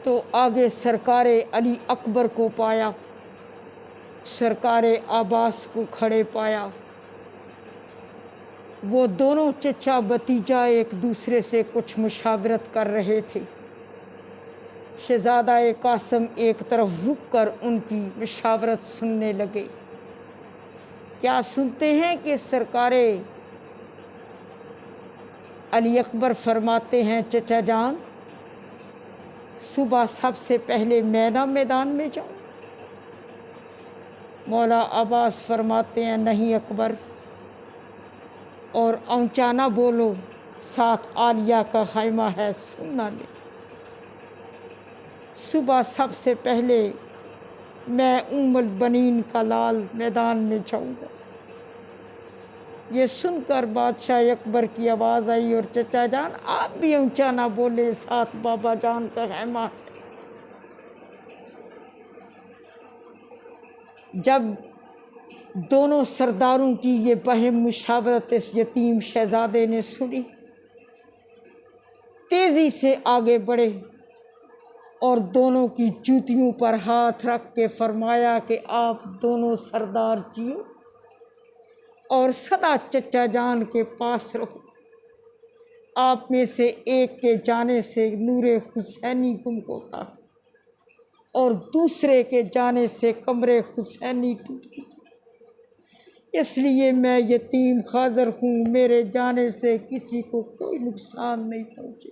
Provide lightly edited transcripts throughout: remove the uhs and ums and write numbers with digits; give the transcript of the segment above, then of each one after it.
तो आगे सरकारे अली अकबर को पाया, सरकारे अब्बास को खड़े पाया। वो दोनों चचा भतीजा एक दूसरे से कुछ मुशावरत कर रहे थे। शहज़ादा कासिम एक तरफ रुक कर उनकी मुशावरत सुनने लगे। क्या सुनते हैं कि सरकारे अली अकबर फरमाते हैं, चचा जान सुबह सबसे पहले मैं ना मैदान में जाऊँ। मौला अब्बास फरमाते हैं, नहीं अकबर, और ऊंचा ना बोलो, साथ आलिया का खैमा है, सुनना ले। सुबह सबसे पहले मैं उम्मुल बनीन का लाल मैदान में जाऊँगा। ये सुनकर बादशाह अकबर की आवाज़ आई, और चचा जान आप भी ऊंचा ना बोले, साथ बाबा जान का खैमा है। जब दोनों सरदारों की ये बहम मुशावरत इस यतीम शहजादे ने सुनी, तेज़ी से आगे बढ़े और दोनों की जूतियों पर हाथ रख के फरमाया कि आप दोनों सरदार जियो और सदा चचा जान के पास रहो। आप में से एक के जाने से नूरे हुसैनी गुम होता और दूसरे के जाने से कमरे हुसैनी टूटती। इसलिए मैं यतीम हाज़िर हूँ, मेरे जाने से किसी को कोई नुकसान नहीं पहुँचे,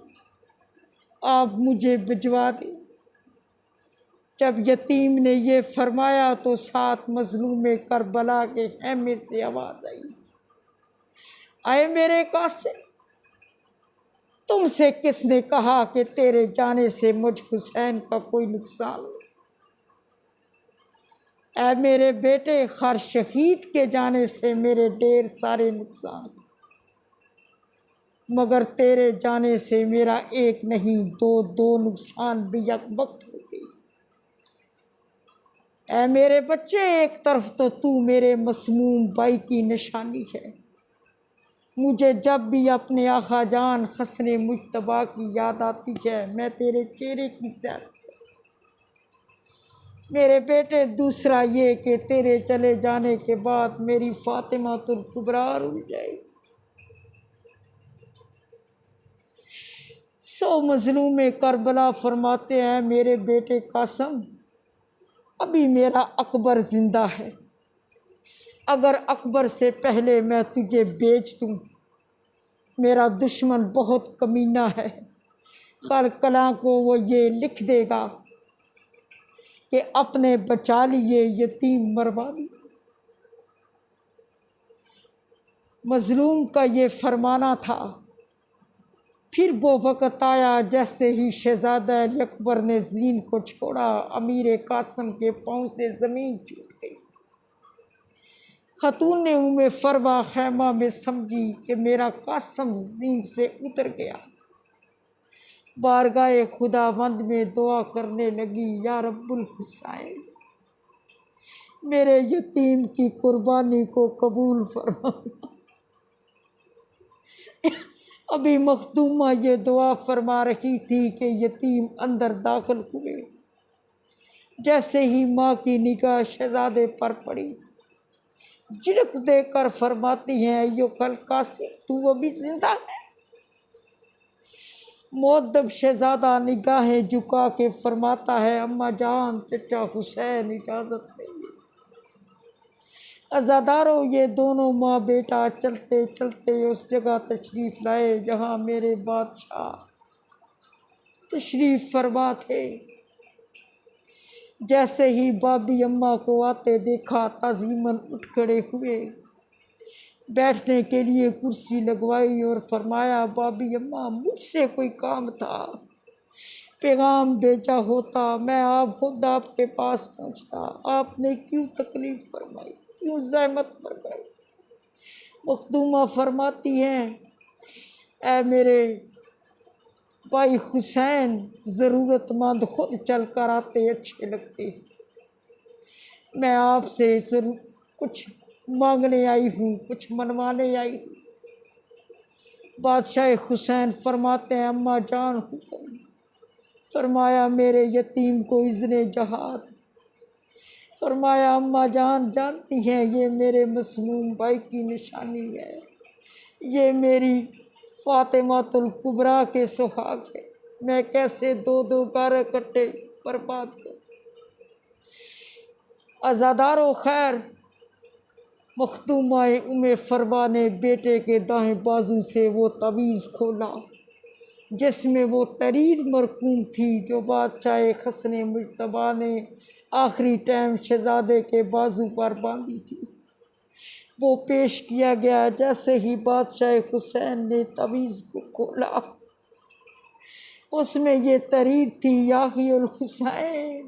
आप मुझे भिजवा दें। जब यतीम ने ये फरमाया तो साथ मज़लूम करबला के खेमे से आवाज़ आई, आए मेरे कासिम, तुमसे किसने कहा कि तेरे जाने से मुझ हुसैन का कोई नुकसान हो? ऐ मेरे बेटे, हर शहीद के जाने से मेरे ढेर सारे नुकसान, मगर तेरे जाने से मेरा एक नहीं दो नुकसान भी एक वक्त हो गई। ऐ मेरे बच्चे, एक तरफ तो तू मेरे मसमूम भाई की निशानी है, मुझे जब भी अपने आका जान हसने मुज्तबा की याद आती है मैं तेरे चेहरे की सैर। मेरे बेटे, दूसरा ये कि तेरे चले जाने के बाद मेरी फातिमा तुल कुबरा रुल जाएगी। सो मज़लूम करबला फरमाते हैं, मेरे बेटे कासिम, अभी मेरा अकबर ज़िंदा है, अगर अकबर से पहले मैं तुझे बेच दूँ, मेरा दुश्मन बहुत कमीना है, कल कला को वो ये लिख देगा कि अपने बचा लिए यतीम मरवा दी। मज़लूम का ये फरमाना था। फिर वो वक़्त आया जैसे ही शहज़ादा अकबर ने ज़ीन को छोड़ा, अमीर कासिम के पाँव से ज़मीन छूट गई। खतून ने उम्मे फरवा खैमा में समझी कि मेरा कासिम ज़ीन से उतर गया। बारगाह खुदावंद में दुआ करने लगी, या रब्बुल हुसैन, मेरे यतीम की कुर्बानी को कबूल फरमाना। अभी मखदूमा ये दुआ फरमा रही थी कि यतीम अंदर दाखिल हुए। जैसे ही माँ की निगाह शहजादे पर पड़ी, झिड़क देकर फरमाती हैं, यो कल कासिम, तू अभी जिंदा है? मुअद्दब शहजादा निगाहें झुका के फरमाता है, अम्मा जान, चचा हुसैन इजाज़त नहीं। अज़ादारों, ये दोनों माँ बेटा चलते चलते उस जगह तशरीफ़ लाए जहाँ मेरे बादशाह तशरीफ़ फरमा थे। जैसे ही बाबी अम्मा को आते देखा, ताज़ीमन उठ खड़े हुए, बैठने के लिए कुर्सी लगवाई और फरमाया, बाबी अम्मा, मुझसे कोई काम था, पैगाम भेजा होता, मैं आप खुद आपके पास पहुँचता, आपने क्यों तकलीफ़ फरमाई, क्यों ज़हमत फरमाई? मखदूमा फरमाती हैं, ऐ मेरे भाई हुसैन, ज़रूरतमंद खुद चल कर आते अच्छे लगते, मैं आपसे ज़रूर कुछ मांगने आई हूँ, कुछ मनवाने आई हूँ। बादशाह हुसैन फरमाते हैं, अम्मा जान हुक्म। फरमाया, मेरे यतीम को इज़्ने जहाद। फरमाया, अम्मा जान जानती हैं ये मेरे मसमूम भाई की निशानी है, ये मेरी फातिमातुल कुबरा के सुहाग है, मैं कैसे दो दो घर इकट्ठे बर्बाद करूं। अज़ादारो खैर, मखदूमाए उम्मे फरवा ने बेटे के दाएं बाजू से वो तवीज़ खोला जिसमें वो तरीर मरकूम थी जो बादशाह खसने मुज्तबा ने आखिरी टाइम शहजादे के बाजू पर बांधी थी। वो पेश किया गया। जैसे ही बादशाह हुसैन ने तवीज़ को खोला, उसमें ये तरीर थी, याहिउल हुसैन,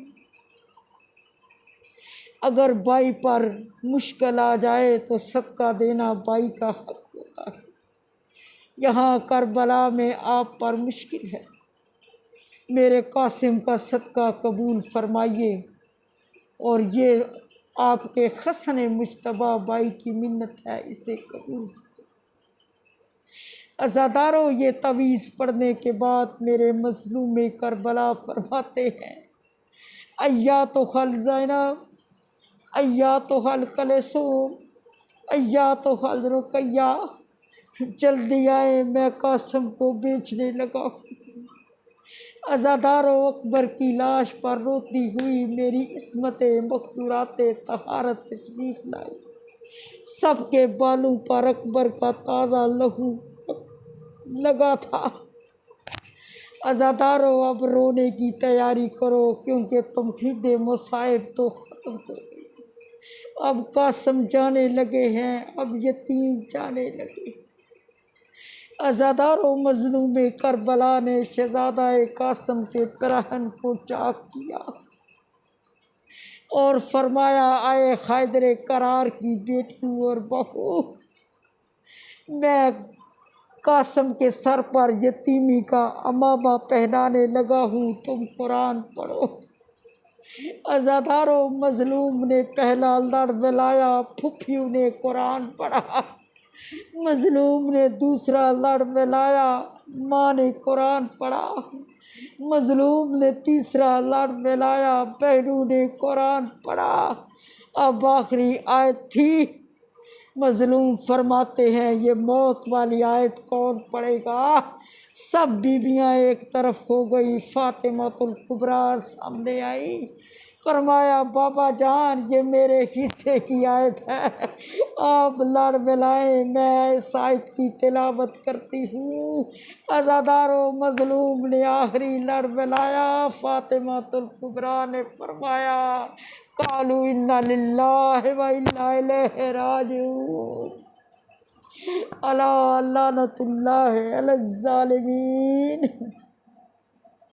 अगर बाई पर मुश्किल आ जाए तो सदका देना बाई का हक होता है। यहाँ करबला में आप पर मुश्किल है, मेरे कासिम का सदका कबूल फरमाइए, और ये आपके खसने मुज्तबा बाई की मिन्नत है, इसे कबूल। अज़ादारों, ये तवीज़ पढ़ने के बाद मेरे मज़लूम करबला फरमाते हैं, अय्या तो खल ज़ैनब, अय्या तो हल कलेसूम, अय्या तो हल रुकैया, जल्दी आए, मैं कासिम को बेचने लगा। अज़ादारों, अकबर की लाश पर रोती हुई मेरी इस्मत मखदूरात तहारत तशरीफ लाई। सबके बालों पर अकबर का ताज़ा लहू लगा था। अज़ादारों, अब रोने की तैयारी करो, क्योंकि तमहीद मुसाइब तो ख़त्म हो गई। अब कासिम जाने लगे हैं, अब यतीम जाने लगे। अज़ादारों, मज़लूम करबला ने शहज़ादा कासिम के पिरहन को चाक किया और फरमाया, आए हैदर करार की बेटियों और बहू, मैं कासिम के सर पर यतीमी का अमामा पहनाने लगा हूँ, तुम कुरान पढ़ो। अज़ादारों, मज़लूम ने पहला लड़ मिलाया, फुफियों ने कुरान पढ़ा। मज़लूम ने दूसरा लड़ मिलाया, माँ ने कुरान पढ़ा। मज़लूम ने तीसरा लड़ मिलाया, बहनों ने कुरान पढ़ा। अब आखिरी आयत थी। मज़लूम फरमाते हैं, ये मौत वाली आयत कौन पढ़ेगा। सब बीबियाँ एक तरफ हो गई, फातिमातुल कुबरा सामने आई। फरमाया, बाबा जान, ये मेरे हिस्से की आयत है, आप लड़ मिलाएं, मैं इस आयत की तिलावत करती हूँ। अज़ादारों, मज़लूम ने आखिरी लड़ मिलाया। फातिमातुल कुबरा ने फरमाया, कालू इन्ना लिल्लाहि व इन्ना इलैहि राजिऊन, अला लानतुल्लाहि अलज़्ज़ालिमीन।